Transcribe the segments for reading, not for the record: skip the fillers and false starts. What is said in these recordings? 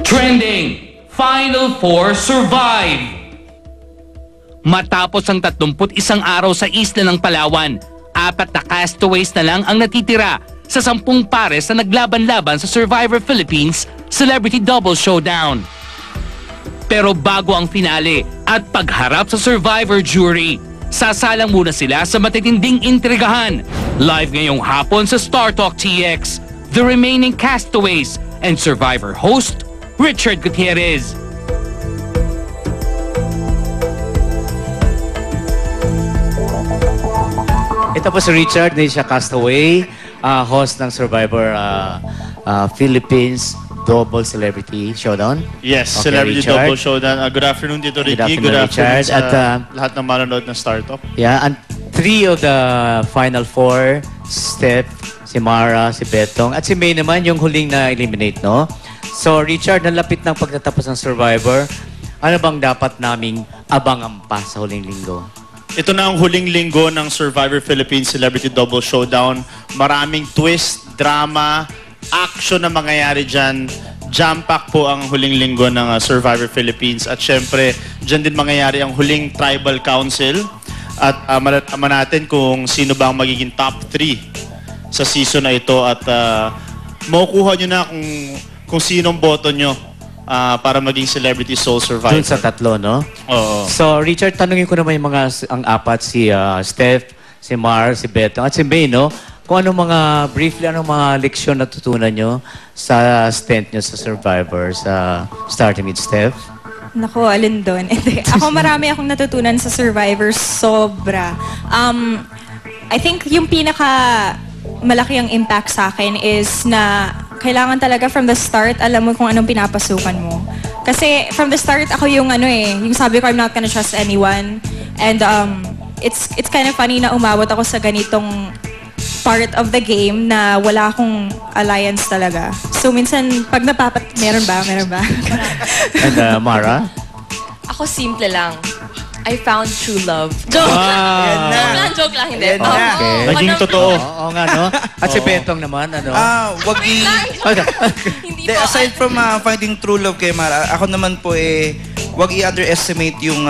Trending! Final Four survive! Matapos ang 31 araw sa isla ng Palawan, 4 na castaways na lang ang natitira sa 10 pares na naglaban-laban sa Survivor Philippines Celebrity Double Showdown. Pero bago ang finale at pagharap sa Survivor jury, sasalang muna sila sa matitinding intrigahan. Live ngayong hapon sa Star Talk TX, the remaining castaways and Survivor host, Richard Gutierrez. Ito po si Richard, hindi siya castaway, host ng Survivor Philippines Double Celebrity Showdown. Yes, Okay, Celebrity Richard. Double Showdown. Good afternoon, Tito Ricky. Good afternoon, Richard. sa At, lahat ng manonood ng Startup. Yeah, and 3 of the Final Four, Steph, si Mara, si Betong, at si May naman yung huling na eliminate, no? So, Richard, nalapit ng pagtatapos ng Survivor. Ano bang dapat naming abangan pa sa huling linggo? Ito na ang huling linggo ng Survivor Philippines Celebrity Double Showdown. Maraming twist, drama, action na mangyayari dyan. Jam-pack po ang huling linggo ng Survivor Philippines. At syempre, dyan din mangyayari ang huling Tribal Council. At malalaman natin kung sino ba ang magiging top 3 sa season na ito. At makukuha nyo na kung sinong boto nyo para maging Celebrity Soul Survivor. Dun sa tatlo, no? Oo. So, Richard, tanungin ko naman yung ang apat, si Steph, si Mar, si Betong, at si May, no? Kung anong mga, briefly, anong mga leksyon natutunan nyo sa stint nyo sa Survivor, starting with Steph? Naku, alin doon. Ako marami akong natutunan sa Survivor, sobra. I think yung pinaka malaki ang impact sa akin is na kailangan talaga from the start, alam mo kung anong pinapasukan mo. Kasi from the start, ako yung yung sabi ko, I'm not gonna trust anyone. And it's kind of funny na umawat ako sa ganitong part of the game na wala akong alliance talaga. So minsan, pag meron ba? And Mara? Ako simple lang. I found true love. Joke! Joke lang, hindi. Yan na. Okay. Naging totoo. Oo nga, no? At si Betong naman, ano? Wag Wait lang. Hindi po. aside from finding true love kay Mara, ako naman po wag i-underestimate yung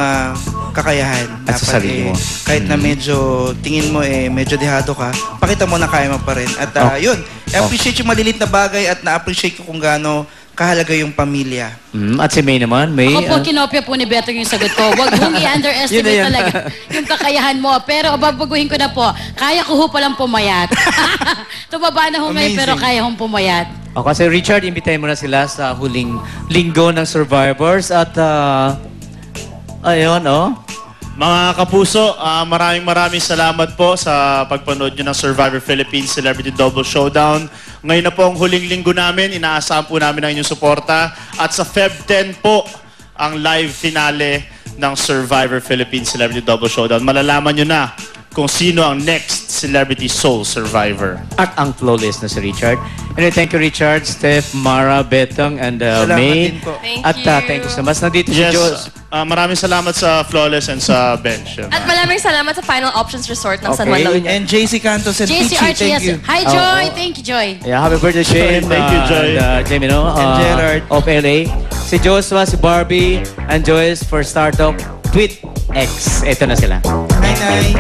kakayahan. At sa sarili mo. Kahit na medyo, tingin mo medyo dehado ka, pakita mo na kaya mo pa rin. At yun, appreciate yung malilit na bagay at na-appreciate ko kung gaano kahalaga yung pamilya. At si May naman, May? Ako po, kinopya po ni Beto yung sagot ko. Huwag mong i-underestimate Yun na yun. talaga yung kakayahan mo. Pero babaguhin ko na po, kaya ko ho palang pumayat. Tumaba na ho ngayon, pero kaya hong pumayat. O, kasi Richard, imbitahin mo na sila sa huling linggo ng Survivors. At, ayun, Mga kapuso, maraming salamat po sa pagpanood nyo ng Survivor Philippines Celebrity Double Showdown. Ngayon na po ang huling linggo namin. Inaasahan po namin ang inyong suporta. At sa Feb 10 po, ang live finale ng Survivor Philippines Celebrity Double Showdown. Malalaman nyo na kung sino ang next Celebrity Soul Survivor. at ang flawless na si Richard. Anyway, thank you, Richard, Steph, Mara, Betong, and Salamat May. din po. Thank At you. thank you so much. Nandito si Yes, Jos. maraming salamat sa Flawless and sa Bench. At maraming salamat sa Final Options Resort ng San Juan, La Union. And JC Cantos and JC Pichi, thank you. Hi, Joy! Thank you, Joy! Yeah, happy birthday, Shane. Thank you, Joy. And Jamie, no? And Gerard. Of LA. Si Joshua, si Barbie, and Joyce for Startup Tweet X. Ito na sila. Nay-nay.